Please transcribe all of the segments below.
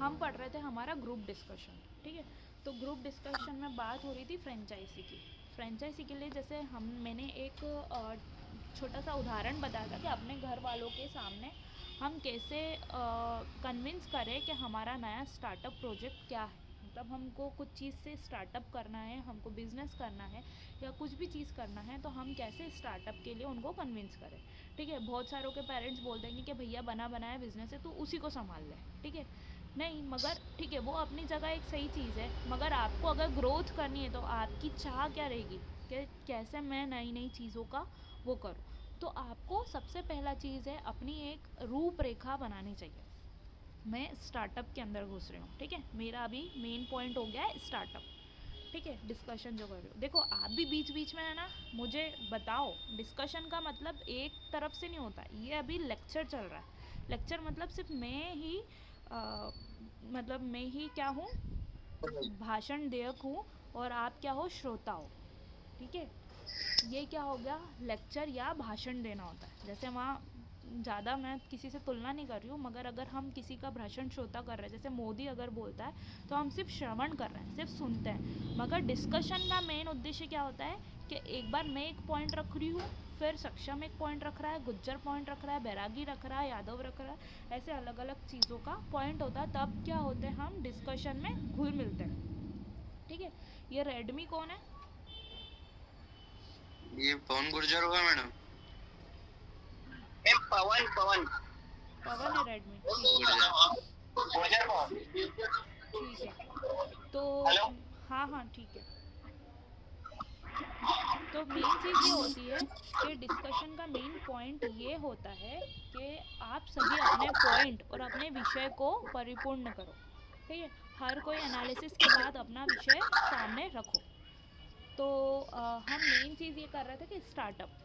हम पढ़ रहे थे हमारा ग्रुप डिस्कशन, ठीक है। तो ग्रुप डिस्कशन में बात हो रही थी फ्रेंचाइजी की। फ्रेंचाइजी के लिए जैसे मैंने एक छोटा सा उदाहरण बताया था कि अपने घर वालों के सामने हम कैसे कन्विंस करें कि हमारा नया स्टार्टअप प्रोजेक्ट क्या है। मतलब हमको कुछ चीज़ से स्टार्टअप करना है, हमको बिज़नेस करना है या कुछ भी चीज़ करना है, तो हम कैसे स्टार्टअप के लिए उनको कन्विंस करें, ठीक है। बहुत सारों के पेरेंट्स बोल देंगे कि भैया बना बनाया बिज़नेस है तो उसी को संभाल ले, ठीक है। नहीं, मगर ठीक है, वो अपनी जगह एक सही चीज़ है, मगर आपको अगर ग्रोथ करनी है तो आपकी चाह क्या रहेगी कि कैसे मैं नई नई चीज़ों का वो करूँ। तो आपको सबसे पहला चीज़ है अपनी एक रूपरेखा बनानी चाहिए। मैं स्टार्टअप के अंदर घुस रही हूँ, ठीक है। मेरा अभी मेन पॉइंट हो गया है स्टार्टअप, ठीक है। डिस्कशन जो कर रहे हो, देखो आप भी बीच बीच में है ना मुझे बताओ। डिस्कशन का मतलब एक तरफ से नहीं होता, ये अभी लेक्चर चल रहा है। लेक्चर मतलब सिर्फ मैं ही मतलब मैं ही क्या हूँ, भाषण देयक हूँ, और आप क्या हो, श्रोता हो, ठीक है। ये क्या हो गया, लेक्चर या भाषण देना होता है। जैसे वहाँ ज़्यादा मैं किसी से तुलना नहीं कर रही हूँ, मगर अगर हम किसी का भाषण श्रोता कर रहे हैं, जैसे मोदी अगर बोलता है तो हम सिर्फ श्रवण कर रहे हैं, सिर्फ सुनते हैं। मगर डिस्कशन का मेन उद्देश्य क्या होता है कि एक बार मैं एक पॉइंट रख रही हूँ, फिर सक्षम एक पॉइंट रख रहा है, गुज्जर पॉइंट रख रहा है, बैरागी रख रहा है, यादव रख रहा है, ऐसे अलग अलग चीज़ों का पॉइंट होता है। तब क्या होते हैं, हम डिस्कशन में घुल मिलते हैं, ठीक है। ये रेडमी कौन है? ये पवन गुर्जर होगा मैडम। पवन पवन पवन है रेडमी, ठीक गुर्जर। है, ठीक है। तो हेलो। हाँ हाँ ठीक है। तो मेन चीज़ ये होती है कि डिस्कशन का मेन पॉइंट ये होता है कि आप सही अपने पॉइंट और अपने विषय को परिपूर्ण करो, ठीक है। हर कोई एनालिसिस के बाद अपना विषय सामने रखो। तो हम मेन चीज़ ये कर रहे थे कि स्टार्टअप।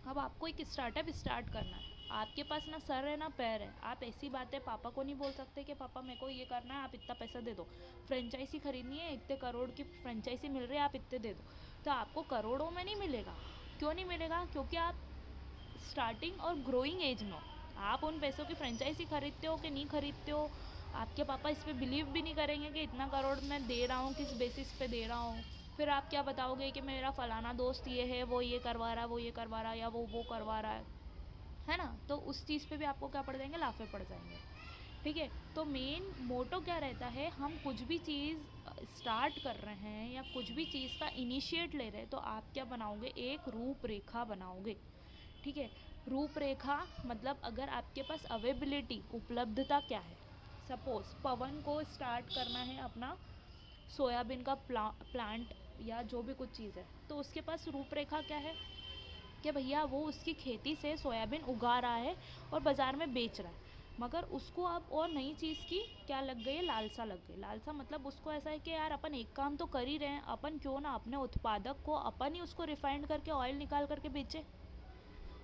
अब आपको एक स्टार्टअप स्टार्ट करना है, आपके पास ना सर है ना पैर है। आप ऐसी बातें पापा को नहीं बोल सकते कि पापा मेरे को ये करना है, आप इतना पैसा दे दो। फ्रेंचाइजी खरीदनी है, इतने करोड़ की फ्रेंचाइजी मिल रही है, आप इतने दे दो। तो आपको करोड़ों में नहीं मिलेगा। क्यों नहीं मिलेगा? क्योंकि आप स्टार्टिंग और ग्रोइंग एज में हो। आप उन पैसों की फ्रेंचाइजी खरीदते हो कि नहीं खरीदते हो, आपके पापा इस पर बिलीव भी नहीं करेंगे कि इतना करोड़ मैं दे रहा हूँ, किस बेसिस पे दे रहा हूँ। फिर आप क्या बताओगे कि मेरा फलाना दोस्त ये है, वो ये करवा रहा है, वो ये करवा रहा है, या वो करवा रहा है ना। तो उस चीज़ पे भी आपको क्या पड़ जाएंगे, लाफे पड़ जाएंगे, ठीक है। तो मेन मोटो क्या रहता है, हम कुछ भी चीज़ स्टार्ट कर रहे हैं या कुछ भी चीज़ का इनिशिएट ले रहे हैं, तो आप क्या बनाओगे, एक रूपरेखा बनाओगे, ठीक है। रूपरेखा मतलब अगर आपके पास अवेबिलिटी, उपलब्धता क्या है। सपोज पवन को स्टार्ट करना है अपना सोयाबीन का प्लांट या जो भी कुछ चीज़ है, तो उसके पास रूपरेखा क्या है कि भैया वो उसकी खेती से सोयाबीन उगा रहा है और बाज़ार में बेच रहा है। मगर उसको अब और नई चीज़ की क्या लग गई है, लालसा लग गई। लालसा मतलब उसको ऐसा है कि यार अपन एक काम तो कर ही रहे हैं, अपन क्यों ना अपने उत्पादक को अपन ही उसको रिफाइंड करके ऑयल निकाल करके बेचे,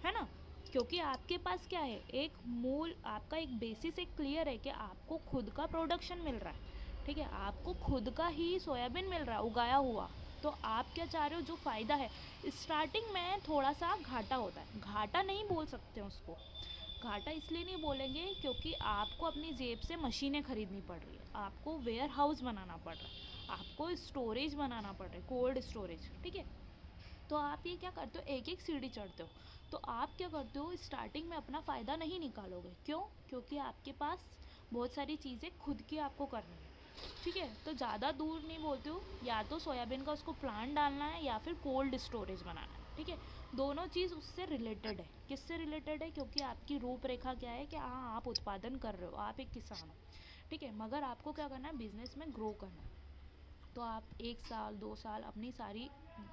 है ना। क्योंकि आपके पास क्या है, एक मूल आपका एक बेसिस एक क्लियर है कि आपको खुद का प्रोडक्शन मिल रहा है, ठीक है। आपको खुद का ही सोयाबीन मिल रहा है उगाया हुआ। तो आप क्या चाह रहे हो, जो फ़ायदा है। स्टार्टिंग में थोड़ा सा घाटा होता है, घाटा नहीं बोल सकते उसको। घाटा इसलिए नहीं बोलेंगे क्योंकि आपको अपनी जेब से मशीनें खरीदनी पड़ रही है, आपको वेयर हाउस बनाना पड़ रहा है, आपको स्टोरेज बनाना पड़ रहा है, कोल्ड स्टोरेज, ठीक है। तो आप ये क्या करते हो, एक एक सीढ़ी चढ़ते हो। तो आप क्या करते हो, स्टार्टिंग में अपना फ़ायदा नहीं निकालोगे। क्यों? क्योंकि आपके पास बहुत सारी चीज़ें खुद की आपको करनी है, ठीक है। तो ज़्यादा दूर नहीं बोलती हूँ, या तो सोयाबीन का उसको प्लांट डालना है या फिर कोल्ड स्टोरेज बनाना है, ठीक है। दोनों चीज़ उससे रिलेटेड है। किससे रिलेटेड है? क्योंकि आपकी रूपरेखा क्या है कि हाँ आप उत्पादन कर रहे हो, आप एक किसान हो, ठीक है। मगर आपको क्या करना है, बिजनेस में ग्रो करना है। तो आप 1 साल 2 साल अपनी सारी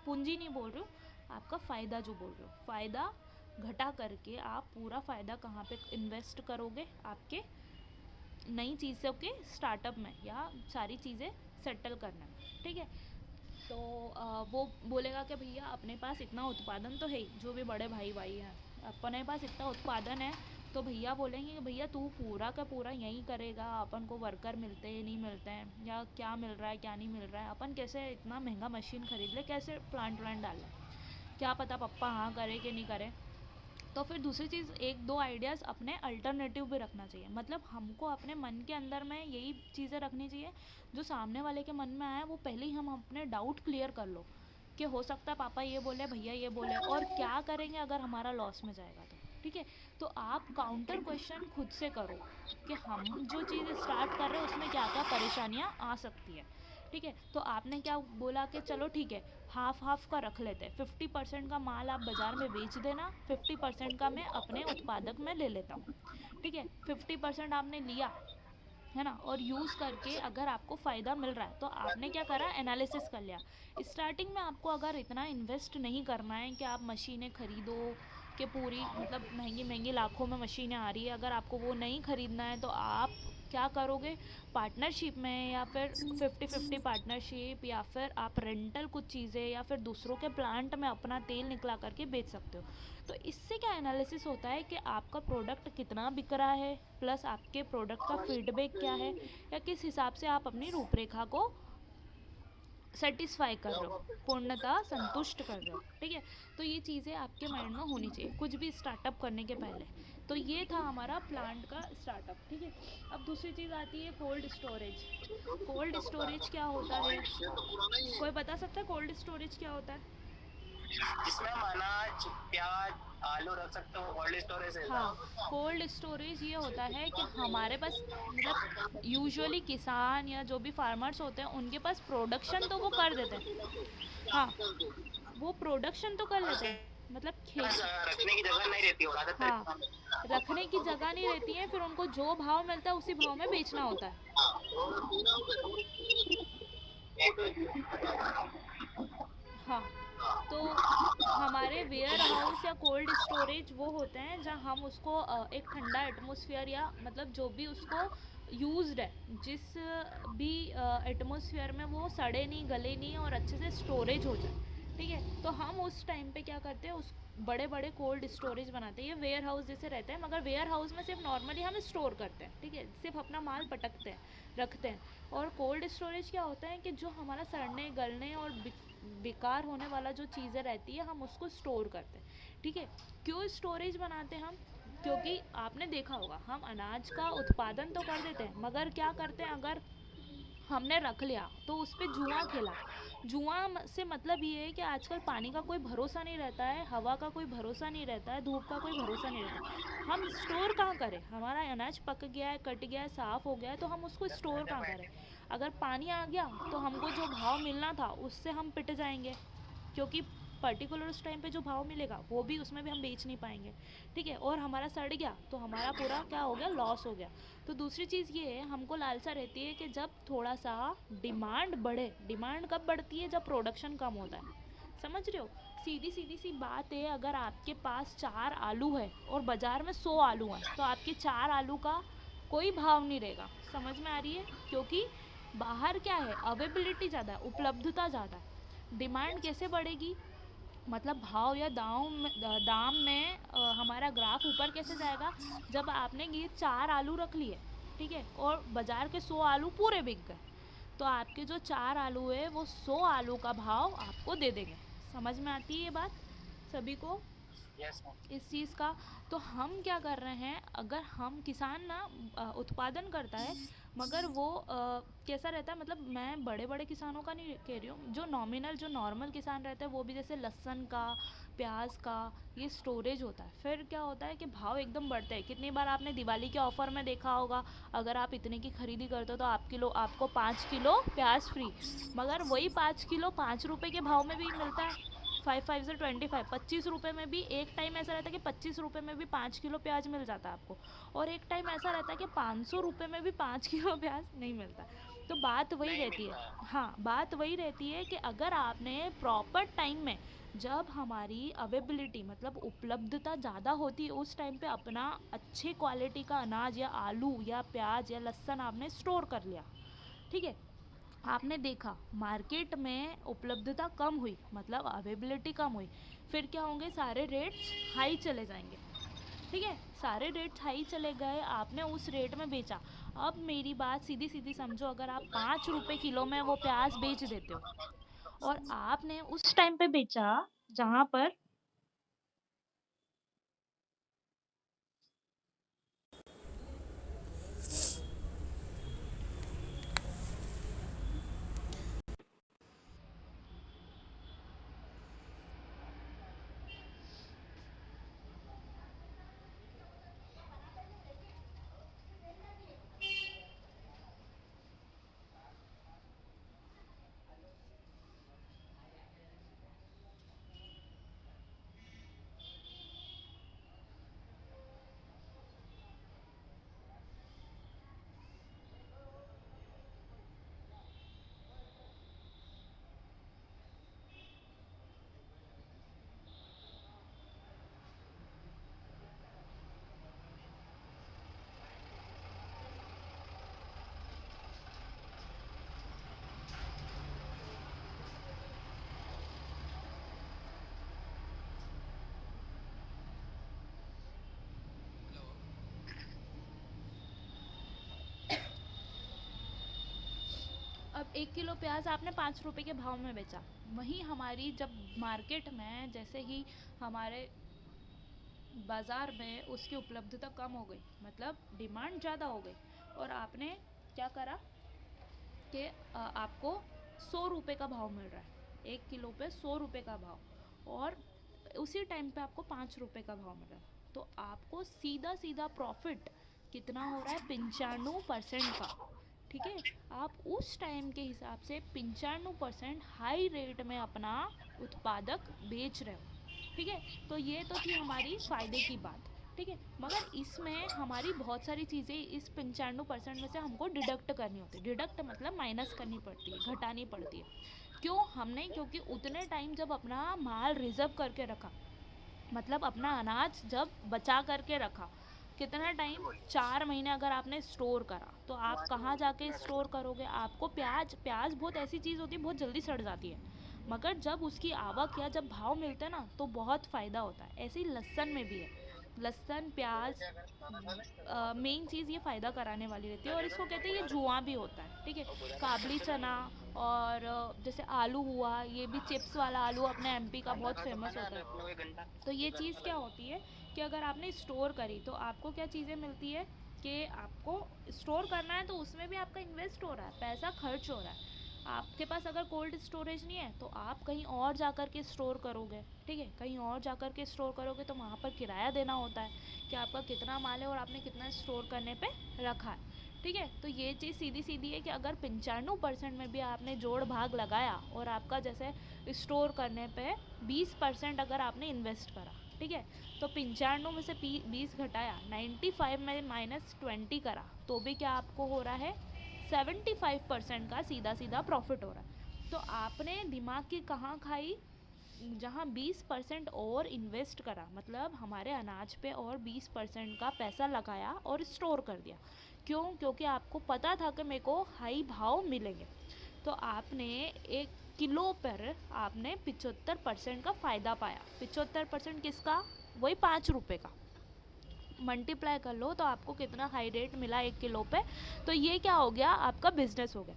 पूंजी नहीं बोल रही हूँ, आपका फ़ायदा जो बोल रहे हो, फ़ायदा घटा करके आप पूरा फ़ायदा कहाँ पे इन्वेस्ट करोगे, आपके नई चीज़ों के स्टार्टअप में या सारी चीज़ें सेटल करने में, ठीक है। तो वो बोलेगा कि भैया अपने पास इतना उत्पादन तो है ही, जो भी बड़े भाई भाई हैं, अपने पास इतना उत्पादन है। तो भैया बोलेंगे कि भैया तू पूरा का पूरा यहीं करेगा, अपन को वर्कर मिलते हैं नहीं मिलते हैं, या क्या मिल रहा है क्या नहीं मिल रहा है, अपन कैसे इतना महंगा मशीन खरीद ले, कैसे प्लांट व्लांट डाल ले, क्या पता पप्पा हाँ करे कि नहीं करे। तो फिर दूसरी चीज़, एक दो आइडियाज़ अपने अल्टरनेटिव भी रखना चाहिए। मतलब हमको अपने मन के अंदर में यही चीज़ें रखनी चाहिए जो सामने वाले के मन में आए, वो पहले ही हम अपने डाउट क्लियर कर लो कि हो सकता है पापा ये बोले, भैया ये बोले, और क्या करेंगे अगर हमारा लॉस में जाएगा तो। ठीक है, तो आप काउंटर क्वेश्चन खुद से करो कि हम जो चीज़ स्टार्ट कर रहे हैं उसमें क्या क्या परेशानियाँ आ सकती है। ठीक है, तो आपने क्या बोला कि चलो ठीक है, हाफ हाफ का रख लेते हैं, 50% का माल आप बाज़ार में बेच देना, 50% का मैं अपने उत्पादक में ले लेता हूँ। ठीक है, 50% आपने लिया है ना, और यूज़ करके अगर आपको फ़ायदा मिल रहा है तो आपने क्या करा, एनालिसिस कर लिया। स्टार्टिंग में आपको अगर इतना इन्वेस्ट नहीं करना है कि आप मशीनें ख़रीदो, कि पूरी मतलब महंगी महंगी लाखों में मशीनें आ रही है, अगर आपको वो नहीं ख़रीदना है तो आप क्या करोगे, पार्टनरशिप में, या फिर 50-50 पार्टनरशिप, या फिर आप रेंटल कुछ चीज़ें, या फिर दूसरों के प्लांट में अपना तेल निकला करके बेच सकते हो। तो इससे क्या एनालिसिस होता है कि आपका प्रोडक्ट कितना बिक रहा है, प्लस आपके प्रोडक्ट का फीडबैक क्या है, या किस हिसाब से आप अपनी रूपरेखा को सेटिस्फाई कर रहे हो, पूर्णतः संतुष्ट कर रहे हो। ठीक है, तो ये चीज़ें आपके माइंड में होनी चाहिए कुछ भी स्टार्टअप करने के पहले। तो ये था हमारा प्लांट का स्टार्टअप। ठीक है, अब दूसरी चीज़ आती है कोल्ड स्टोरेज। कोल्ड स्टोरेज क्या होता है, कोई बता सकता है कोल्ड स्टोरेज क्या होता है? जिसमें हम अनाज, प्याज, आलू रख सकते हो, कोल्ड स्टोरेज है। हाँ, कोल्ड स्टोरेज ये होता है कि हमारे पास मतलब यूजुअली किसान या जो भी फार्मर्स होते हैं उनके पास प्रोडक्शन तो वो कर देते हैं। हाँ, वो प्रोडक्शन तो कर लेते हैं, मतलब बस खेती। रखने की जगह नहीं रहती और आदत हाँ, रखने की जगह नहीं रहती है, फिर उनको जो भाव मिलता है उसी भाव में बेचना होता है। हाँ, तो हमारे वेयर हाउस या कोल्ड स्टोरेज वो होते हैं जहाँ हम उसको एक ठंडा एटमॉस्फेयर, या मतलब जो भी उसको यूज्ड है, जिस भी एटमॉस्फेयर में वो सड़े नहीं, गले नहीं, और अच्छे से स्टोरेज हो जाए। ठीक है, तो हम उस टाइम पे क्या करते हैं, उस बड़े बड़े कोल्ड स्टोरेज बनाते हैं। ये वेयर हाउस जैसे रहते हैं, मगर वेयर हाउस में सिर्फ नॉर्मली हम स्टोर करते हैं। ठीक है, सिर्फ अपना माल पटकते हैं, रखते हैं। और कोल्ड स्टोरेज क्या होता है कि जो हमारा सड़ने, गलने और बेकार होने वाला जो चीज़ें रहती है हम उसको स्टोर करते हैं। ठीक है, क्यों स्टोरेज बनाते हैं हम, क्योंकि आपने देखा होगा हम अनाज का उत्पादन तो कर देते हैं, मगर क्या करते हैं, अगर हमने रख लिया तो उस पर जुआ खेला। जुआ से मतलब ये है कि आजकल पानी का कोई भरोसा नहीं रहता है, हवा का कोई भरोसा नहीं रहता है, धूप का कोई भरोसा नहीं रहता है। हम स्टोर कहाँ करें, हमारा अनाज पक गया है, कट गया है, साफ़ हो गया है, तो हम उसको स्टोर कहाँ करें। अगर पानी आ गया तो हमको जो भाव मिलना था उससे हम पिट जाएंगे, क्योंकि पर्टिकुलर उस टाइम पे जो भाव मिलेगा वो भी उसमें भी हम बेच नहीं पाएंगे। ठीक है, और हमारा सड़ गया तो हमारा पूरा क्या हो गया, लॉस हो गया। तो दूसरी चीज़ ये है, हमको लालसा रहती है कि जब थोड़ा सा डिमांड बढ़े। डिमांड कब बढ़ती है, जब प्रोडक्शन कम होता है। समझ रहे हो, सीधी सीधी सी बात है, अगर आपके पास 4 आलू है और बाज़ार में 100 आलू हैं, तो आपके 4 आलू का कोई भाव नहीं रहेगा। समझ में आ रही है, क्योंकि बाहर क्या है, अवेबिलिटी ज़्यादा है, उपलब्धता ज़्यादा है। डिमांड कैसे बढ़ेगी, मतलब भाव या दाम में हमारा ग्राफ ऊपर कैसे जाएगा, जब आपने ये 4 आलू रख लिए, ठीक है, और बाज़ार के 100 आलू पूरे बिक गए, तो आपके जो 4 आलू है वो 100 आलू का भाव आपको दे देंगे। समझ में आती है ये बात सभी को, यस। इस चीज़ का। तो हम क्या कर रहे हैं, अगर हम किसान ना उत्पादन करता है, मगर वो कैसा रहता है, मतलब मैं बड़े बड़े किसानों का नहीं कह रही हूँ, जो नॉमिनल, जो नॉर्मल किसान रहता है वो भी, जैसे लहसुन का, प्याज का, ये स्टोरेज होता है। फिर क्या होता है कि भाव एकदम बढ़ते हैं। कितनी बार आपने दिवाली के ऑफ़र में देखा होगा, अगर आप इतने की खरीदी करते हो तो आपको 5 किलो प्याज फ्री, मगर वही 5 किलो 5 रुपए के भाव में भी मिलता है। 5 5 से 25, 25 रुपये में भी एक टाइम ऐसा रहता है कि 25 रुपये में भी 5 किलो प्याज मिल जाता है आपको, और एक टाइम ऐसा रहता है कि 500 रुपये में भी 5 किलो प्याज नहीं मिलता। तो बात वही नहीं रहती है। मिलता। हाँ, बात वही रहती है कि अगर आपने प्रॉपर टाइम में, जब हमारी अवेबिलिटी मतलब उपलब्धता ज़्यादा होती है, उस टाइम पे अपना अच्छे क्वालिटी का अनाज या आलू या प्याज या लहसुन आपने स्टोर कर लिया। ठीक है, आपने देखा मार्केट में उपलब्धता कम हुई, मतलब अवेबिलिटी कम हुई, फिर क्या होंगे, सारे रेट्स हाई चले जाएंगे। ठीक है, सारे रेट्स हाई चले गए, आपने उस रेट में बेचा। अब मेरी बात सीधी सीधी समझो, अगर आप 5 रुपए किलो में वो प्याज बेच देते हो, और आपने उस टाइम पे बेचा जहाँ पर 1 किलो प्याज आपने 5 रुपए के भाव में बेचा, वहीं हमारी जब मार्केट में जैसे ही हमारे बाज़ार में उसकी उपलब्धता कम हो गई, मतलब डिमांड ज़्यादा हो गई, और आपने क्या करा कि आपको 100 रुपये का भाव मिल रहा है, 1 किलो पे 100 रुपये का भाव, और उसी टाइम पे आपको 5 रुपये का भाव मिल रहा है, तो आपको सीधा सीधा प्रॉफिट कितना हो रहा है, 95% का। ठीक है, आप उस टाइम के हिसाब से 95% हाई रेट में अपना उत्पादक बेच रहे हो। ठीक है, तो ये तो थी हमारी फ़ायदे की बात। ठीक है, मगर इसमें हमारी बहुत सारी चीज़ें इस 95% में से हमको डिडक्ट करनी होती है। डिडक्ट मतलब माइनस करनी पड़ती है, घटानी पड़ती है। क्यों हमने, क्योंकि उतने टाइम जब अपना माल रिजर्व करके रखा, मतलब अपना अनाज जब बचा करके रखा, कितना टाइम, 4 महीने अगर आपने स्टोर करा, तो आप कहाँ जाके स्टोर करोगे? आपको प्याज प्याज बहुत ऐसी चीज़ होती है, बहुत जल्दी सड़ जाती है, मगर जब उसकी आवक या जब भाव मिलते हैं ना, तो बहुत फ़ायदा होता है। ऐसे ही लहसुन में भी है, लहसुन प्याज मेन चीज़ ये फ़ायदा कराने वाली रहती है, और इसको कहते हैं ये जुआ भी होता है। ठीक है, काबली चना, और जैसे आलू हुआ, ये भी चिप्स वाला आलू अपने एमपी का बहुत फेमस होता है। तो ये चीज़ क्या होती है कि अगर आपने स्टोर करी, तो आपको क्या चीज़ें मिलती है कि आपको स्टोर करना है, तो उसमें भी आपका इन्वेस्ट हो रहा है, पैसा खर्च हो रहा है। आपके पास अगर कोल्ड स्टोरेज नहीं है, तो आप कहीं और जा कर के स्टोर करोगे। ठीक है, कहीं और जा कर के स्टोर करोगे, तो वहाँ पर किराया देना होता है कि आपका कितना माल है और आपने कितना स्टोर करने पे रखा है। ठीक है, तो ये चीज़ सीधी सीधी है कि अगर 95% में भी आपने जोड़ भाग लगाया, और आपका जैसे स्टोर करने पे 20% अगर आपने इन्वेस्ट करा, ठीक है, तो 95 में से 20 घटाया, 95 में -20 करा, तो भी क्या आपको हो रहा है, 75% का सीधा सीधा प्रॉफिट हो रहा है। तो आपने दिमाग की कहाँ खाई, जहाँ 20% और इन्वेस्ट करा, मतलब हमारे अनाज पे और 20% का पैसा लगाया और स्टोर कर दिया। क्यों? क्योंकि आपको पता था कि मेरे को हाई भाव मिलेंगे, तो आपने 1 किलो पर आपने 75% का फ़ायदा पाया। 75% किसका? वही 5 रुपये का। मल्टीप्लाई कर लो तो आपको कितना हाई रेट मिला 1 किलो पे। तो ये क्या हो गया, आपका बिजनेस हो गया।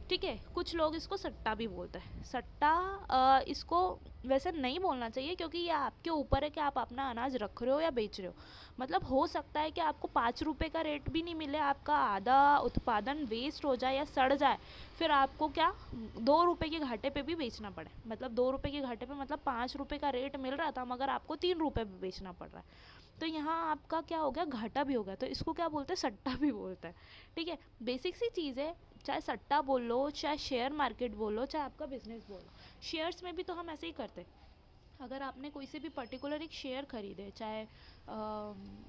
ठीक है, कुछ लोग इसको सट्टा भी बोलते हैं। सट्टा इसको वैसे नहीं बोलना चाहिए, क्योंकि ये आपके ऊपर है कि आप अपना अनाज रख रहे हो या बेच रहे हो। मतलब हो सकता है कि आपको 5 रुपये का रेट भी नहीं मिले, आपका आधा उत्पादन वेस्ट हो जाए या सड़ जाए, फिर आपको क्या 2 रुपये के घाटे पे भी बेचना पड़े। मतलब 2 रुपये के घाटे पे, मतलब 5 रुपये का रेट मिल रहा था, मगर आपको 3 रुपये पे बेचना पड़ रहा है। तो यहाँ आपका क्या हो गया, घाटा भी हो गया। तो इसको क्या बोलते हैं, सट्टा भी बोलते हैं। ठीक है, बेसिक सी चीज़ है, चाहे सट्टा बोल लो, चाहे शेयर मार्केट बोल लो, चाहे आपका बिजनेस बोल लो। शेयर्स में भी तो हम ऐसे ही करते हैं। अगर आपने कोई से भी पर्टिकुलर एक शेयर खरीदे, चाहे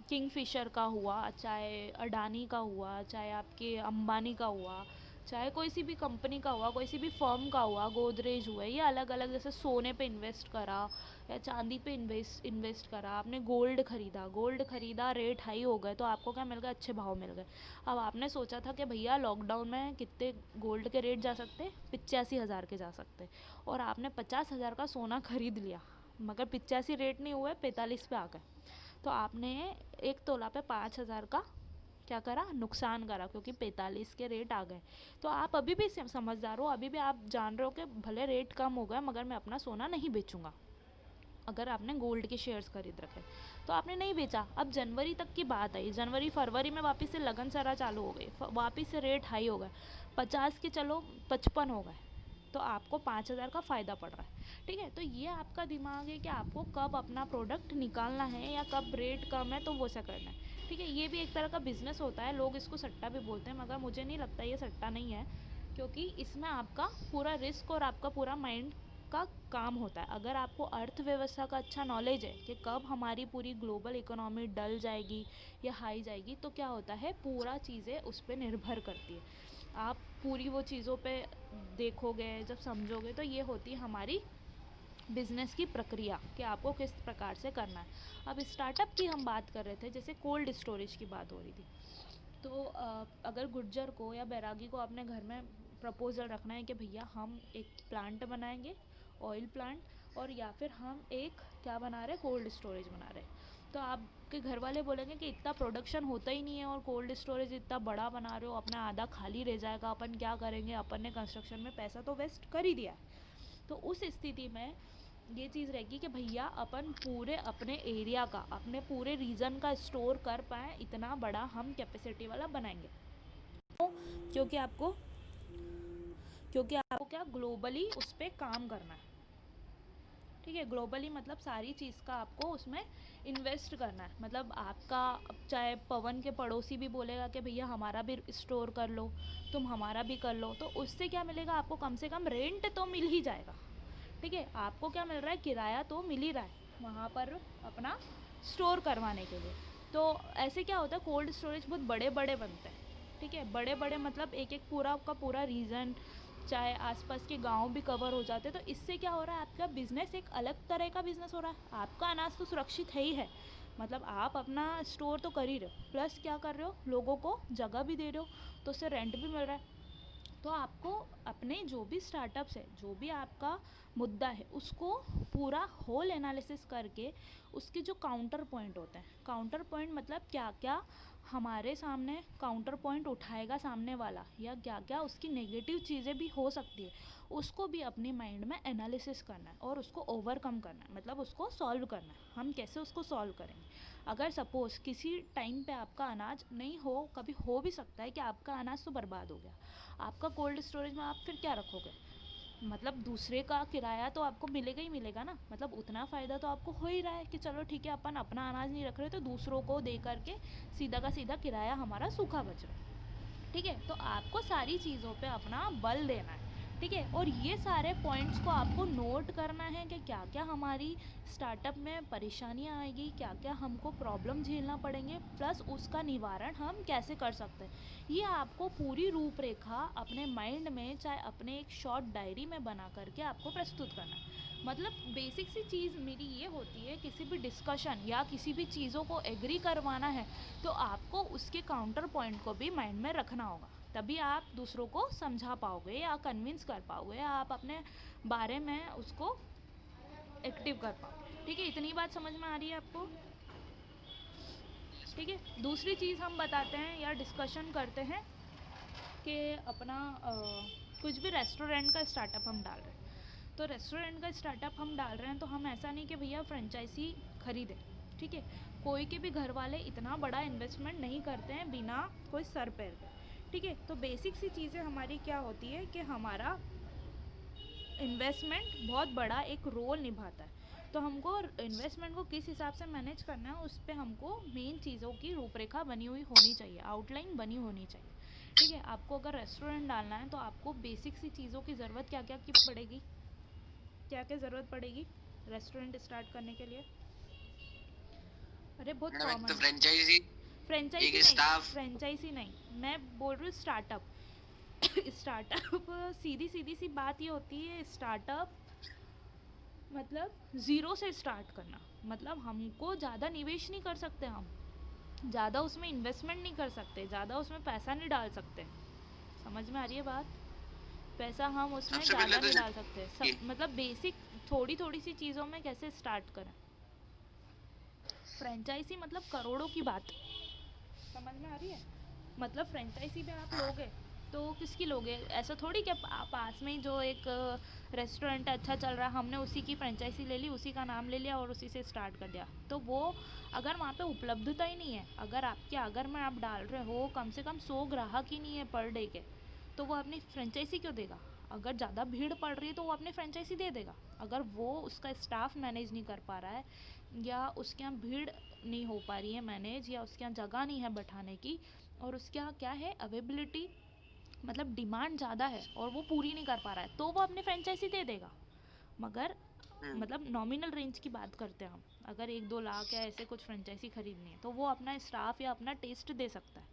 किंगफिशर का हुआ, चाहे अडानी का हुआ, चाहे आपके अंबानी का हुआ, चाहे कोई सी भी कंपनी का हुआ, कोई सी भी फर्म का हुआ, गोदरेज हुआ, ये अलग अलग, जैसे सोने पे इन्वेस्ट करा या चांदी पे इन्वेस्ट करा, आपने गोल्ड खरीदा, रेट हाई हो गए, तो आपको क्या मिल गया, अच्छे भाव मिल गए। अब आपने सोचा था कि भैया लॉकडाउन में कितने गोल्ड के रेट जा सकते, 85,000 के जा सकते, और आपने 50,000 का सोना खरीद लिया, मगर 85 रेट नहीं हुए, 45 पे आ गए। तो आपने 1 तोला पे 5,000 का क्या करा, नुकसान करा, क्योंकि 45 के रेट आ गए। तो आप अभी भी समझदार हो, अभी भी आप जान रहे हो कि भले रेट कम हो गया, मगर मैं अपना सोना नहीं बेचूंगा। अगर आपने गोल्ड के शेयर्स खरीद रखे, तो आपने नहीं बेचा। अब जनवरी तक की बात आई, जनवरी फरवरी में वापस से लगन सरा चालू हो गई, वापस से रेट हाई हो गए, 50 के चलो 55 हो गए, तो आपको 5,000 का फ़ायदा पड़ रहा है। ठीक है, तो ये आपका दिमाग है कि आपको कब अपना प्रोडक्ट निकालना है या कब रेट कम है तो वो सा करना है। ठीक है, ये भी एक तरह का बिजनेस होता है, लोग इसको सट्टा भी बोलते हैं, मगर मुझे नहीं लगता ये सट्टा नहीं है, क्योंकि इसमें आपका पूरा रिस्क और आपका पूरा माइंड का काम होता है। अगर आपको अर्थव्यवस्था का अच्छा नॉलेज है कि कब हमारी पूरी ग्लोबल इकोनॉमी डल जाएगी या हाई जाएगी, तो क्या होता है, पूरा चीज़ें उस पर निर्भर करती है। आप पूरी वो चीज़ों पे देखोगे, जब समझोगे, तो ये होती है हमारी बिजनेस की प्रक्रिया कि आपको किस प्रकार से करना है। अब स्टार्टअप की हम बात कर रहे थे, जैसे कोल्ड स्टोरेज की बात हो रही थी। तो अगर गुर्जर को या बैरागी को अपने घर में प्रपोज़ल रखना है कि भैया हम एक प्लांट बनाएंगे, ऑयल प्लांट, और या फिर हम एक क्या बना रहे हैं, कोल्ड स्टोरेज बना रहे हैं, तो आप आपके घर वाले बोलेंगे कि इतना प्रोडक्शन होता ही नहीं है और कोल्ड स्टोरेज इतना बड़ा बना रहे हो, अपना आधा खाली रह जाएगा, अपन क्या करेंगे, अपन ने कंस्ट्रक्शन में पैसा तो वेस्ट कर ही दिया है। तो उस स्थिति में ये चीज़ रहेगी कि भैया अपन पूरे अपने एरिया का, अपने पूरे रीजन का स्टोर कर पाए, इतना बड़ा हम कैपेसिटी वाला बनाएंगे। क्योंकि आपको क्या ग्लोबली उस पर काम करना है। ठीक है, ग्लोबली मतलब सारी चीज़ का आपको उसमें इन्वेस्ट करना है। मतलब आपका चाहे पवन के पड़ोसी भी बोलेगा कि भैया हमारा भी स्टोर कर लो, तुम हमारा भी कर लो, तो उससे क्या मिलेगा आपको, कम से कम रेंट तो मिल ही जाएगा। ठीक है, आपको क्या मिल रहा है, किराया तो मिल ही रहा है वहाँ पर अपना स्टोर करवाने के लिए। तो ऐसे क्या होता है, कोल्ड स्टोरेज बहुत बड़े बड़े बनते हैं। ठीक है, बड़े बड़े मतलब एक एक पूरा का पूरा रीजन, चाहे आसपास के गांव भी कवर हो जाते हैं। तो इससे क्या हो रहा है, आपका बिजनेस एक अलग तरह का बिजनेस हो रहा है। आपका अनाज तो सुरक्षित है ही है, मतलब आप अपना स्टोर तो कर ही रहे हो, प्लस क्या कर रहे हो, लोगों को जगह भी दे रहे हो, तो उससे रेंट भी मिल रहा है। तो आपको अपने जो भी स्टार्टअप्स है, जो भी आपका मुद्दा है, उसको पूरा होल एनालिसिस करके उसके जो काउंटर पॉइंट होते हैं, काउंटर पॉइंट मतलब क्या क्या हमारे सामने काउंटर पॉइंट उठाएगा सामने वाला, या क्या क्या उसकी नेगेटिव चीज़ें भी हो सकती है, उसको भी अपने माइंड में एनालिसिस करना है और उसको ओवरकम करना है, मतलब उसको सॉल्व करना है। हम कैसे उसको सॉल्व करेंगे, अगर सपोज़ किसी टाइम पे आपका अनाज नहीं हो, कभी हो भी सकता है कि आपका अनाज तो बर्बाद हो गया, आपका कोल्ड स्टोरेज में आप फिर क्या रखोगे, मतलब दूसरे का किराया तो आपको मिलेगा ही मिलेगा ना, मतलब उतना फ़ायदा तो आपको हो ही रहा है कि चलो ठीक है, अपन अपना अनाज नहीं रख रहे तो दूसरों को दे करके सीधा का सीधा किराया हमारा सूखा बच रहा है। ठीक है, तो आपको सारी चीज़ों पे अपना बल देना है। ठीक है, और ये सारे पॉइंट्स को आपको नोट करना है कि क्या क्या हमारी स्टार्टअप में परेशानियाँ आएगी, क्या क्या हमको प्रॉब्लम झेलना पड़ेंगे, प्लस उसका निवारण हम कैसे कर सकते हैं। ये आपको पूरी रूपरेखा अपने माइंड में, चाहे अपने एक शॉर्ट डायरी में बना करके आपको प्रस्तुत करना है। मतलब बेसिक सी चीज़ मेरी ये होती है, किसी भी डिस्कशन या किसी भी चीज़ों को एग्री करवाना है तो आपको उसके काउंटर पॉइंट को भी माइंड में रखना होगा, तभी आप दूसरों को समझा पाओगे या कन्विंस कर पाओगे, या आप अपने बारे में उसको एक्टिव कर पाओगे। ठीक है, इतनी बात समझ में आ रही है आपको। ठीक है, दूसरी चीज़ हम बताते हैं या डिस्कशन करते हैं कि अपना कुछ भी रेस्टोरेंट का स्टार्टअप हम डाल रहे हैं, तो रेस्टोरेंट का स्टार्टअप हम डाल रहे हैं तो हम ऐसा नहीं कि भैया फ्रेंचाइजी खरीदें। ठीक है, कोई के भी घर वाले इतना बड़ा इन्वेस्टमेंट नहीं करते हैं बिना कोई सर पैर के। ठीक है, तो बेसिक सी चीज़ें हमारी क्या होती है कि हमारा इन्वेस्टमेंट बहुत बड़ा एक रोल निभाता है। तो हमको इन्वेस्टमेंट को किस हिसाब से मैनेज करना है, उस पर हमको मेन चीज़ों की रूपरेखा बनी हुई होनी चाहिए, आउटलाइन बनी होनी चाहिए। ठीक है, आपको अगर रेस्टोरेंट डालना है तो आपको बेसिक सी चीज़ों की ज़रूरत क्या क्या की पड़ेगी, क्या क्या ज़रूरत पड़ेगी रेस्टोरेंट स्टार्ट करने के लिए। अरे बहुत मैडम एक कॉमन तो है। फ्रेंचाइजी, फ्रेंचाइजी एक नहीं, स्टाफ। फ्रेंचाइजी नहीं, मैं बोल रही हूँ स्टार्टअप। स्टार्टअप सीधी सीधी सी बात ये होती है, स्टार्टअप मतलब ज़ीरो से स्टार्ट करना, मतलब हमको ज़्यादा निवेश नहीं कर सकते, हम ज़्यादा उसमें इन्वेस्टमेंट नहीं कर सकते, ज़्यादा उसमें पैसा नहीं डाल सकते। समझ में आ रही है बात, पैसा हम उसमें सबसे पहले ज़्यादा तो नहीं डाल सकते। ये सब मतलब बेसिक थोड़ी थोड़ी सी चीज़ों में कैसे स्टार्ट करें। फ्रेंचाइजी मतलब करोड़ों की बात, समझ में आ रही है, मतलब फ्रेंचाइजी में आप हाँ, लोगे तो किसकी लोगे, ऐसा थोड़ी कि पास में ही जो एक रेस्टोरेंट अच्छा चल रहा है हमने उसी की फ्रेंचाइजी ले ली, उसी का नाम ले लिया और उसी से स्टार्ट कर दिया, तो वो अगर वहाँ पे उपलब्धता ही नहीं है, अगर आपके अगर में आप डाल रहे हो कम से कम 100 ग्राहक ही नहीं है पर डे के, तो वो अपनी फ्रेंचाइजी क्यों देगा। अगर ज़्यादा भीड़ पड़ रही है तो वो अपनी फ्रेंचाइजी दे देगा। अगर वो उसका स्टाफ मैनेज नहीं कर पा रहा है, या उसके यहाँ भीड़ नहीं हो पा रही है मैनेज, या उसके यहाँ जगह नहीं है बैठाने की, और उसके यहाँ क्या है अवेबिलिटी, मतलब डिमांड ज़्यादा है और वो पूरी नहीं कर पा रहा है, तो वो अपनी फ्रेंचाइजी दे देगा। मगर हम्म, मतलब नॉमिनल रेंज की बात करते हैं हम, अगर 1-2 लाख या ऐसे कुछ फ्रेंचाइजी खरीदनी है तो वो अपना स्टाफ या अपना टेस्ट दे सकता है।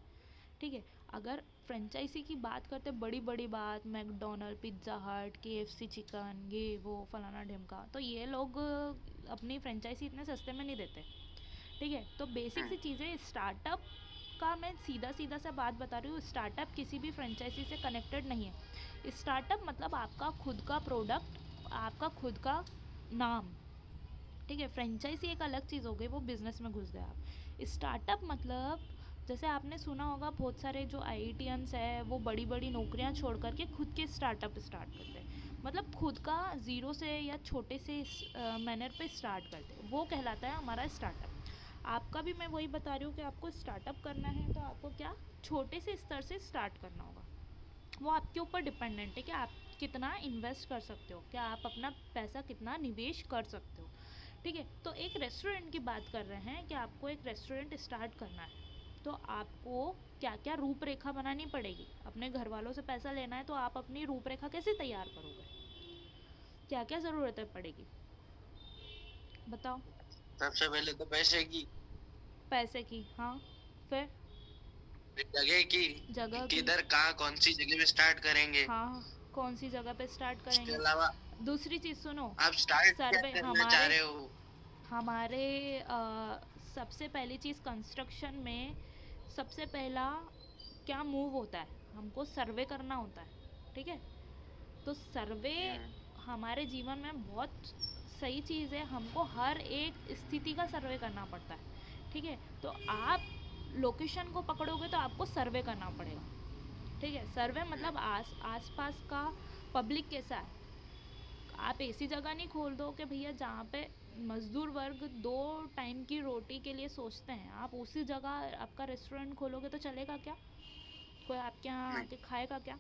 ठीक है, अगर फ्रेंचाइजी की बात करते बड़ी बड़ी बात, मैकडोनल्ड, पिज्ज़ा हट, KFC चिकन, ये वो फलाना ढिमका, तो ये लोग अपनी फ्रेंचाइजी इतने सस्ते में नहीं देते। ठीक है, तो बेसिक सी हम्म, चीज़ें स्टार्टअप का मैं सीधा सीधा सा बात बता रही हूँ, स्टार्टअप किसी भी फ्रेंचाइजी से कनेक्टेड नहीं है। स्टार्टअप मतलब आपका खुद का प्रोडक्ट, आपका खुद का नाम। ठीक है, फ्रेंचाइजी एक अलग चीज़ हो गई, वो बिजनेस में घुस गए आप। स्टार्टअप मतलब जैसे आपने सुना होगा बहुत सारे जो आईआईटियंस है वो बड़ी बड़ी नौकरियां छोड़ करके खुद के स्टार्टअप स्टार्ट करते हैं, मतलब खुद का ज़ीरो से या छोटे से मैनर पे स्टार्ट करते हैं, वो कहलाता है हमारा स्टार्टअप। आपका भी मैं वही बता रही हूँ कि आपको स्टार्टअप करना है तो आपको क्या छोटे से स्तर से स्टार्ट करना होगा। वो आपके ऊपर डिपेंडेंट है कि आप कितना इन्वेस्ट कर सकते हो, क्या आप अपना पैसा कितना निवेश कर सकते हो। ठीक है, तो एक रेस्टोरेंट की बात कर रहे हैं कि आपको एक रेस्टोरेंट स्टार्ट करना है तो आपको क्या क्या रूपरेखा बनानी पड़ेगी। अपने घर वालों से पैसा लेना है तो आप अपनी रूपरेखा कैसे तैयार करोगे, क्या क्या ज़रूरतें पड़ेगी बताओ। सबसे पहले तो पैसे की, पैसे की, हाँ, फिर जगह की, जगह की, किधर कहाँ कौन सी जगह में स्टार्ट करेंगे। हाँ, कौन सी जगह पे स्टार्ट इसके करेंगे। अलावा दूसरी चीज़ सुनो, आप स्टार्ट क्या सर्वे करना चाह हमारे रहे हो। हमारे सबसे पहली चीज़ कंस्ट्रक्शन में सबसे पहला क्या मूव होता है, हमको सर्वे करना होता है। ठीक है, तो सर्वे हमारे जीवन में बहुत सही चीज़ है, हमको हर एक स्थिति का सर्वे करना पड़ता है। ठीक है, तो आप लोकेशन को पकड़ोगे तो आपको सर्वे करना पड़ेगा। ठीक है, सर्वे मतलब आस पास का पब्लिक कैसा है। आप ऐसी जगह नहीं खोल दो कि भैया जहाँ पे मजदूर वर्ग 2 टाइम की रोटी के लिए सोचते हैं, आप उसी जगह आपका रेस्टोरेंट खोलोगे तो चलेगा क्या, कोई आपके यहाँ आके खाएगा क्या,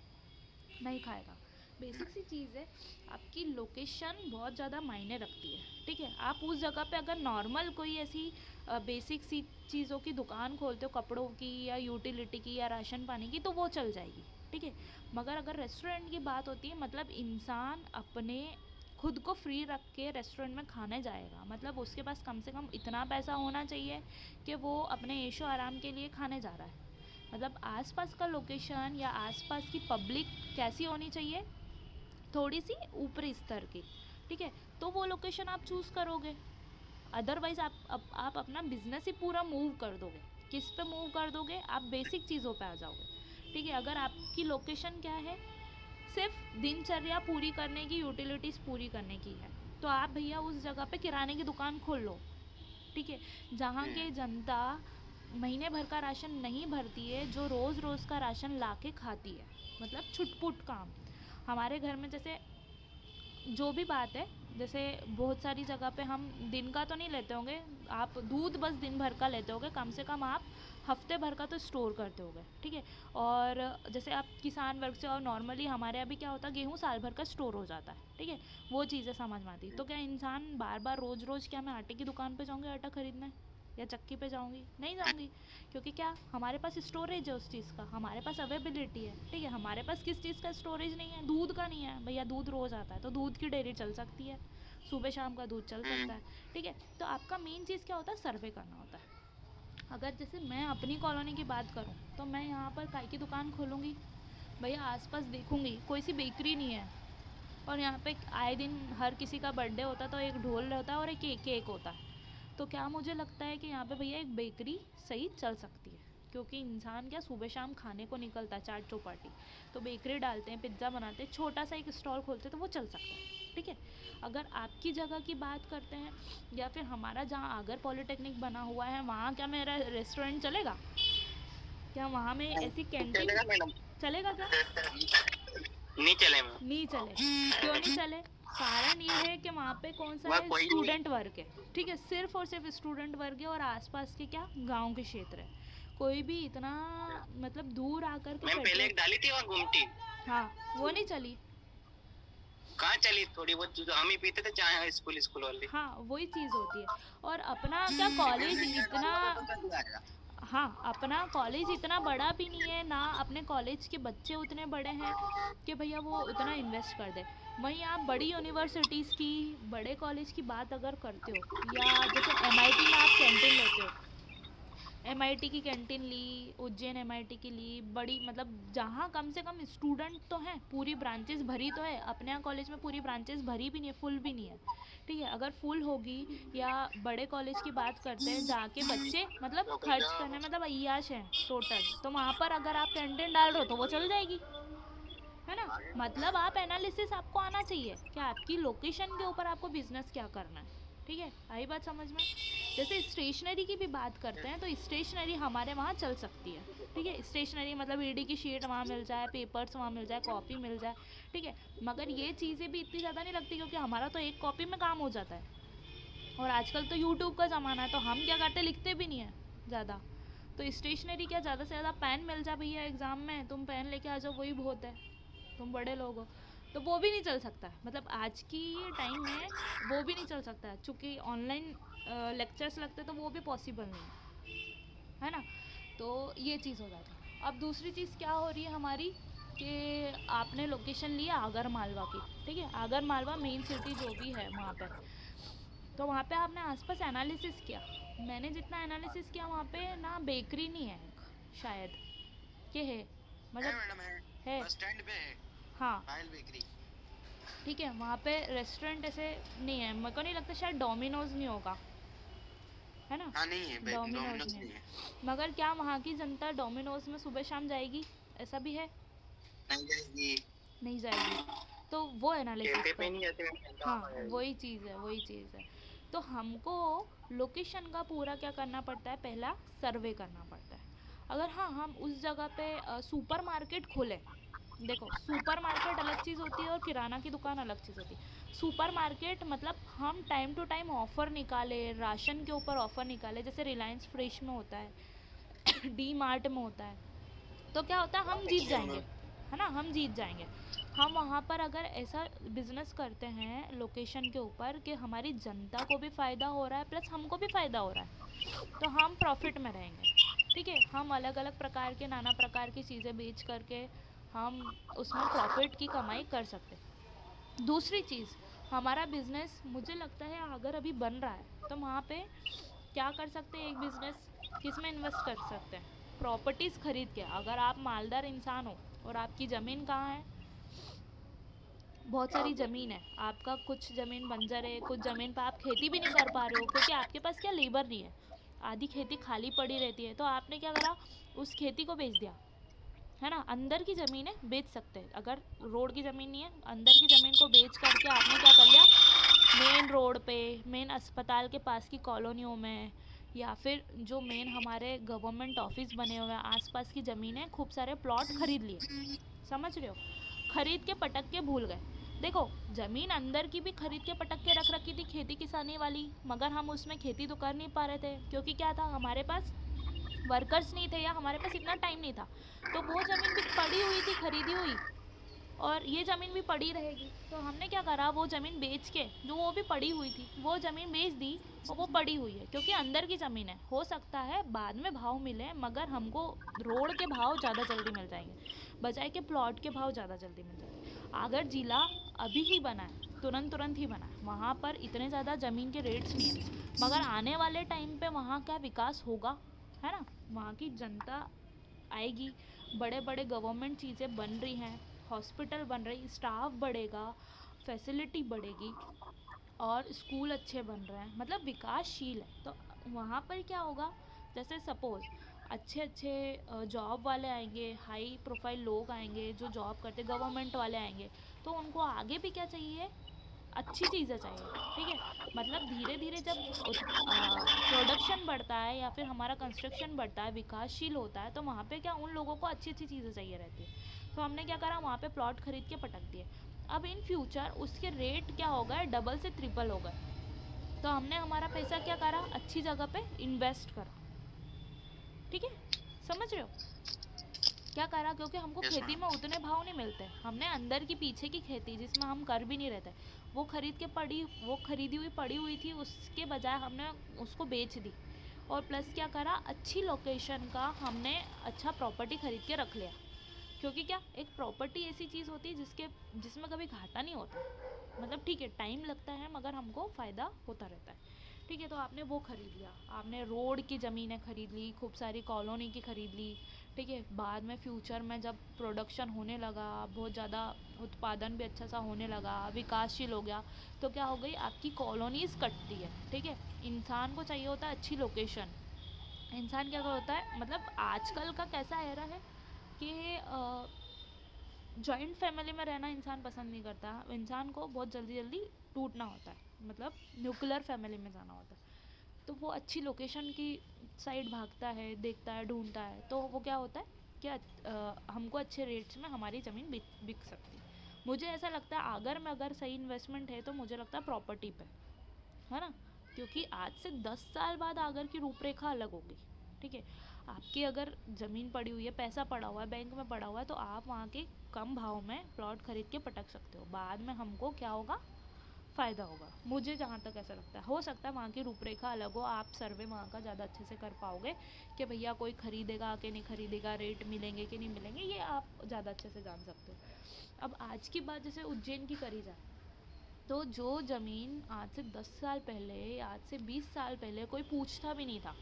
नहीं खाएगा। बेसिक सी चीज़ है, आपकी लोकेशन बहुत ज़्यादा मायने रखती है। ठीक है, आप उस जगह पे अगर नॉर्मल कोई ऐसी बेसिक सी चीज़ों की दुकान खोलते हो, कपड़ों की या यूटिलिटी की या राशन पानी की, तो वो चल जाएगी। ठीक है, मगर अगर रेस्टोरेंट की बात होती है, मतलब इंसान अपने खुद को फ्री रख के रेस्टोरेंट में खाने जाएगा, मतलब उसके पास कम से कम इतना पैसा होना चाहिए कि वो अपने ऐशो आराम के लिए खाने जा रहा है। मतलब आसपास का लोकेशन या आसपास की पब्लिक कैसी होनी चाहिए, थोड़ी सी ऊपरी स्तर की। ठीक है, तो वो लोकेशन आप चूज़ करोगे। अदरवाइज आप अपना बिजनेस ही पूरा मूव कर दोगे। किस पे मूव कर दोगे, आप बेसिक चीज़ों पे आ जाओगे। ठीक है, अगर आपकी लोकेशन क्या है, सिर्फ दिनचर्या पूरी करने की, यूटिलिटीज़ पूरी करने की है, तो आप भैया उस जगह पे किराने की दुकान खोल लो। ठीक है, जहाँ के जनता महीने भर का राशन नहीं भरती है, जो रोज़ रोज़ का राशन ला के खाती है, मतलब छुटपुट काम। हमारे घर में जैसे जो भी बात है, जैसे बहुत सारी जगह पे हम दिन का तो नहीं लेते होंगे, आप दूध बस दिन भर का लेते होगे, कम से कम आप हफ्ते भर का तो स्टोर करते होगे। ठीक है, और जैसे आप किसान वर्ग से, और नॉर्मली हमारे यहाँ भी क्या होता है, गेहूँ साल भर का स्टोर हो जाता है। ठीक है, वो चीज़ें समझ में आती। तो क्या इंसान बार बार रोज़ रोज़, क्या मैं आटे की दुकान पे जाऊँगी आटा खरीदने, या चक्की पे जाऊँगी, नहीं जाऊँगी, क्योंकि क्या हमारे पास स्टोरेज है उस चीज़ का, हमारे पास अवेलेबिलिटी है। ठीक है, हमारे पास किस चीज़ का स्टोरेज नहीं है, दूध का नहीं है भैया, दूध रोज़ आता है तो दूध की डेयरी चल सकती है, सुबह शाम का दूध चल सकता है। ठीक है, तो आपका मेन चीज़ क्या होता है, सर्वे करना होता है। अगर जैसे मैं अपनी कॉलोनी की बात करूँ तो मैं यहाँ पर चाय की दुकान खोलूँगी, भैया आसपास देखूँगी कोई सी बेकरी नहीं है, और यहाँ पे आए दिन हर किसी का बर्थडे होता है तो एक ढोल होता है और एक केक होता है, तो क्या मुझे लगता है कि यहाँ पे भैया एक बेकरी सही चल सकती है, क्योंकि इंसान क्या सुबह शाम खाने को निकलता है, चाट चौपाटी, तो बेकरी डालते हैं, पिज्ज़ा बनाते हैं, छोटा सा एक स्टॉल खोलते हैं तो वो चल सकता है। ठीक है, अगर आपकी जगह की बात करते हैं, या फिर हमारा जहाँ आगर पॉलिटेक्निक बना हुआ है वहाँ क्या मेरा रेस्टोरेंट चलेगा, क्या वहाँ में ऐसी कैंटीन चलेगा मैडम। चलेगा क्या, नहीं चले मैम। नहीं चले। क्यों नहीं चले, कारण ये है कि वहाँ पे कौन सा वहाँ है, कोई नहीं। स्टूडेंट वर्ग है। ठीक है, सिर्फ और सिर्फ स्टूडेंट वर्ग है, और आसपास के क्या गांव के क्षेत्र है, कोई भी इतना मतलब दूर आकर के मैम पहले एक डाली थी वहाँ घूमती, हाँ, वो नहीं चली। कहाँ चली, थोड़ी बहुत जो हम ही पीते थे चाय स्कूल वाले। हाँ, वही चीज़ होती है। और अपना क्या कॉलेज इतना, हाँ, अपना कॉलेज इतना बड़ा भी नहीं है ना, अपने कॉलेज के बच्चे उतने बड़े हैं कि भैया वो उतना इन्वेस्ट कर दे। वहीं आप बड़ी यूनिवर्सिटीज़ की, बड़े कॉलेज की बात अगर करते हो, या जैसे एमआईटी में आप कैंटीन लेते हो, एमआईटी की कैंटीन ली, उज्जैन एमआईटी की ली, बड़ी मतलब जहाँ कम से कम स्टूडेंट तो हैं, पूरी ब्रांचेस भरी तो है, अपने यहाँ कॉलेज में पूरी ब्रांचेस भरी भी नहीं है, फुल भी नहीं है। ठीक है, अगर फुल होगी, या बड़े कॉलेज की बात करते हैं जहाँ के बच्चे मतलब खर्च करने मतलब अय्याश हैं टोटल, तो वहाँ पर अगर आप कैंटीन डाल रहे हो तो वो चल जाएगी, है ना। मतलब आप एनालिसिस आपको आना चाहिए कि आपकी लोकेशन के ऊपर आपको बिजनेस क्या करना है। ठीक है, आई बात समझ में? जैसे स्टेशनरी की भी बात करते हैं तो स्टेशनरी हमारे वहाँ चल सकती है। ठीक है, स्टेशनरी मतलब ईडी की शीट वहाँ मिल जाए, पेपर्स वहाँ मिल जाए, कॉपी मिल जाए। ठीक है, मगर ये चीज़ें भी इतनी ज़्यादा नहीं लगती क्योंकि हमारा तो एक कॉपी में काम हो जाता है। और आजकल तो यूट्यूब का ज़माना है, तो हम क्या करते, लिखते भी नहीं है ज़्यादा। तो स्टेशनरी क्या, ज़्यादा से ज़्यादा पेन मिल जा भैया, एग्ज़ाम में तुम पेन लेके आ जाओ, वही बहुत है। तुम बड़े लोग हो, तो वो भी नहीं चल सकता है। मतलब आज की ये टाइम में वो भी नहीं चल सकता है, चूँकि ऑनलाइन लेक्चर्स लगते तो वो भी पॉसिबल नहीं है ना। तो ये चीज़ हो जाती है। अब दूसरी चीज़ क्या हो रही है हमारी, कि आपने लोकेशन लिया आगर मालवा की। ठीक है, आगर मालवा मेन सिटी जो भी है वहाँ पे, तो वहाँ पे आपने आसपास एनालिसिस किया। मैंने जितना एनालिसिस किया वहाँ पे ना बेकरी नहीं है एक, शायद के है, है मतलब मैडम, है। बस स्टैंड पे है हाँ, पायल बेकरी। ठीक है, वहाँ पे रेस्टोरेंट ऐसे नहीं है, मेरे को नहीं लगता, शायद डोमिनोज नहीं होगा, है ना। हाँ नहीं है, डोमिनोज डोमिनोज नहीं नहीं है। है। मगर क्या वहाँ की जनता डोमिनोज में सुबह शाम जाएगी? ऐसा भी है? नहीं जाएगी। नहीं जाएगी। तो वो एनालिसिस कैफे पे कर। नहीं जाते मैम, हाँ, कहाँ जाएगी? वही चीज़ है, वही चीज़ है। तो हमको लोकेशन का पूरा क्या करना पड़ता है, पहला सर्वे करना पड़ता है। अगर हाँ हम उस जगह पे सुपर मार्केट खोलें, देखो सुपर मार्केट अलग चीज़ होती है और किराना की दुकान अलग चीज़ होती है। सुपर मार्केट मतलब हम टाइम टू टाइम ऑफ़र निकाले, राशन के ऊपर ऑफ़र निकाले, जैसे रिलायंस फ्रेश में होता है डी मार्ट में होता है। तो क्या होता है, हम जीत अच्छा जाएंगे, है ना, हम जीत जाएंगे। हम वहाँ पर अगर ऐसा बिजनेस करते हैं लोकेशन के ऊपर कि हमारी जनता को भी फ़ायदा हो रहा है प्लस हमको भी फ़ायदा हो रहा है, तो हम प्रॉफिट में रहेंगे। ठीक है, हम अलग अलग प्रकार के, नाना प्रकार की चीज़ें बेच करके हम उसमें प्रॉफिट की कमाई कर सकते हैं। दूसरी चीज़, हमारा बिजनेस मुझे लगता है अगर अभी बन रहा है तो वहाँ पे क्या कर सकते हैं, एक बिजनेस किस में इन्वेस्ट कर सकते हैं, प्रॉपर्टीज़ खरीद के। अगर आप मालदार इंसान हो और आपकी ज़मीन कहाँ है, बहुत सारी ज़मीन है, आपका कुछ ज़मीन बंजर है, कुछ ज़मीन पर आप खेती भी नहीं कर पा रहे हो क्योंकि आपके पास क्या, लेबर नहीं है, आधी खेती खाली पड़ी रहती है, तो आपने क्या करा, उस खेती को बेच दिया, है ना। अंदर की ज़मीनें बेच सकते हैं, अगर रोड की ज़मीन नहीं है, अंदर की ज़मीन को बेच करके आपने क्या कर लिया, मेन रोड पे, मेन अस्पताल के पास की कॉलोनियों में, या फिर जो मेन हमारे गवर्नमेंट ऑफिस बने हुए हैं आसपास की ज़मीनें, खूब सारे प्लॉट खरीद लिए। समझ रहे हो, खरीद के पटक के भूल गए। देखो, ज़मीन अंदर की भी खरीद के पटक के रख रखी थी खेती किसानी वाली, मगर हम उसमें खेती तो कर नहीं पा रहे थे क्योंकि क्या था, हमारे पास वर्कर्स नहीं थे या हमारे पास इतना टाइम नहीं था। तो वो ज़मीन भी पड़ी हुई थी खरीदी हुई, और ये ज़मीन भी पड़ी रहेगी, तो हमने क्या करा, वो ज़मीन बेच के, जो वो भी पड़ी हुई थी वो ज़मीन बेच दी, और वो पड़ी हुई है क्योंकि अंदर की ज़मीन है, हो सकता है बाद में भाव मिले मगर हमको रोड के भाव ज़्यादा जल्दी मिल जाएंगे बजाय के प्लॉट के भाव ज़्यादा जल्दी मिल जाएंगे। अगर जिला अभी ही बना है, तुरंत तुरंत ही बना है, वहाँ पर इतने ज़्यादा ज़मीन के रेट्स नहीं है, मगर आने वाले टाइम पे वहाँ का विकास होगा, है ना। वहाँ की जनता आएगी, बड़े बड़े गवर्नमेंट चीज़ें बन रही हैं, हॉस्पिटल बन रही, स्टाफ बढ़ेगा, फैसिलिटी बढ़ेगी, और स्कूल अच्छे बन रहे हैं, मतलब विकासशील है। तो वहाँ पर क्या होगा, जैसे सपोज़ अच्छे अच्छे जॉब वाले आएंगे, हाई प्रोफाइल लोग आएंगे जो जॉब करते, गवर्नमेंट वाले आएंगे, तो उनको आगे भी क्या चाहिए, अच्छी चीज़ें चाहिए। ठीक है, मतलब धीरे धीरे जब प्रोडक्शन बढ़ता है या फिर हमारा कंस्ट्रक्शन बढ़ता है, विकासशील होता है, तो वहाँ पे क्या, उन लोगों को अच्छी अच्छी चीज़ें चाहिए रहती है। तो हमने क्या करा, वहाँ पे प्लॉट खरीद के पटक दिए। अब इन फ्यूचर उसके रेट क्या हो गए, डबल से ट्रिपल हो गए। तो हमने हमारा पैसा क्या करा, अच्छी जगह पे इन्वेस्ट करा। ठीक है, समझ रहे हो क्या करा, क्योंकि हमको यस खेती में मैडम। उतने भाव नहीं मिलते, हमने अंदर की पीछे की खेती जिसमें हम कर भी नहीं रहते, वो खरीद के पड़ी, वो खरीदी हुई पड़ी हुई थी, उसके बजाय हमने उसको बेच दी। और प्लस क्या करा, अच्छी लोकेशन का हमने अच्छा प्रॉपर्टी खरीद के रख लिया। क्योंकि क्या, एक प्रॉपर्टी ऐसी चीज़ होती है जिसमें कभी घाटा नहीं होता, मतलब ठीक है टाइम लगता है मगर हमको फ़ायदा होता रहता है। ठीक है, तो आपने वो खरीद लिया, आपने रोड की ज़मीनें खरीद ली, खूब सारी कॉलोनी की खरीद ली। ठीक है, बाद में फ्यूचर में जब प्रोडक्शन होने लगा, बहुत ज़्यादा उत्पादन भी अच्छा सा होने लगा, विकासशील हो गया, तो क्या हो गई, आपकी कॉलोनीज़ कटती है। ठीक है, इंसान को चाहिए होता है अच्छी लोकेशन। इंसान क्या होता है, मतलब आजकल का कैसा एरा है कि जॉइंट फैमिली में रहना इंसान पसंद नहीं करता, इंसान को बहुत जल्दी जल्दी टूटना होता है, मतलब न्यूक्लियर फैमिली में जाना होता है। तो वो अच्छी लोकेशन की साइड भागता है, देखता है, ढूंढता है, तो वो क्या होता है कि हमको अच्छे रेट्स में हमारी ज़मीन बिक सकती है। मुझे ऐसा लगता है अगर सही इन्वेस्टमेंट है तो मुझे लगता है प्रॉपर्टी पे, है ना, क्योंकि आज से 10 साल बाद आगर की रूपरेखा अलग होगी। ठीक है, आपकी अगर ज़मीन पड़ी हुई है, पैसा पड़ा हुआ है, बैंक में पड़ा हुआ है, तो आप वहाँ के कम भाव में प्लॉट खरीद के पटक सकते हो, बाद में हमको क्या होगा, फ़ायदा होगा। मुझे जहाँ तक ऐसा लगता है, हो सकता है वहाँ की रूपरेखा अलग हो, आप सर्वे वहाँ का ज़्यादा अच्छे से कर पाओगे कि भैया कोई खरीदेगा कि नहीं खरीदेगा, रेट मिलेंगे कि नहीं मिलेंगे, ये आप ज़्यादा अच्छे से जान सकते हो। अब आज की बात जैसे उज्जैन की करी जाए, तो जो ज़मीन आज से 10 साल पहले या आज से 20 साल पहले कोई पूछता भी नहीं था,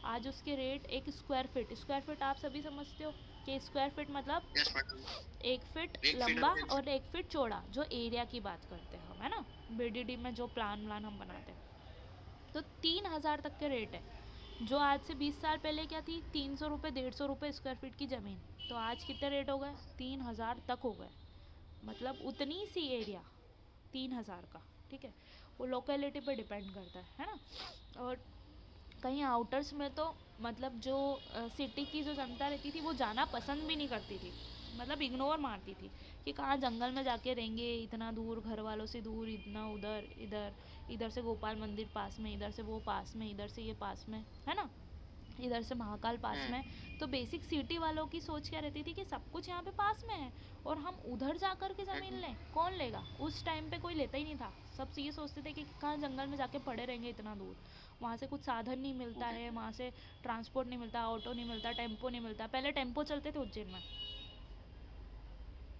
आज उसके रेट, एक स्क्वायर फीट आप सभी समझते हो कि स्क्वायर फीट मतलब यस मैडम। 1 फीट एक लंबा फीडर और 1 फीट चौड़ा, जो एरिया की बात करते हैं हम, है ना, बीडीडी में जो प्लान व्लान हम बनाते हैं, तो 3,000 तक के रेट है। जो आज से 20 साल पहले क्या थी, 300 रुपये 150 रुपये स्क्वायर फीट की ज़मीन, तो आज कितने रेट हो गए, 3,000 तक हो गए, मतलब उतनी सी एरिया 3,000 का। ठीक है, वो लोकेलिटी पे डिपेंड करता है ना। और कहीं आउटर्स में तो मतलब जो सिटी की जो जनता रहती थी वो जाना पसंद भी नहीं करती थी, मतलब इग्नोर मारती थी कि कहाँ जंगल में जाके रहेंगे, इतना दूर घर वालों से दूर, इतना उधर इधर, इधर से गोपाल मंदिर पास में, इधर से वो पास में, इधर से ये पास में, है ना, इधर से महाकाल पास में। तो बेसिक सिटी वालों की सोच क्या रहती थी कि सब कुछ यहाँ पे पास में है और हम उधर जा कर के ज़मीन लें, कौन लेगा, उस टाइम पे कोई लेता ही नहीं था। सब ये सोचते थे कि कहाँ जंगल में जाके पड़े रहेंगे इतना दूर, वहाँ से कुछ साधन नहीं मिलता है, वहाँ से ट्रांसपोर्ट नहीं मिलता, ऑटो नहीं मिलता, टेम्पो नहीं मिलता। पहले टेम्पो चलते थे उज्जैन में,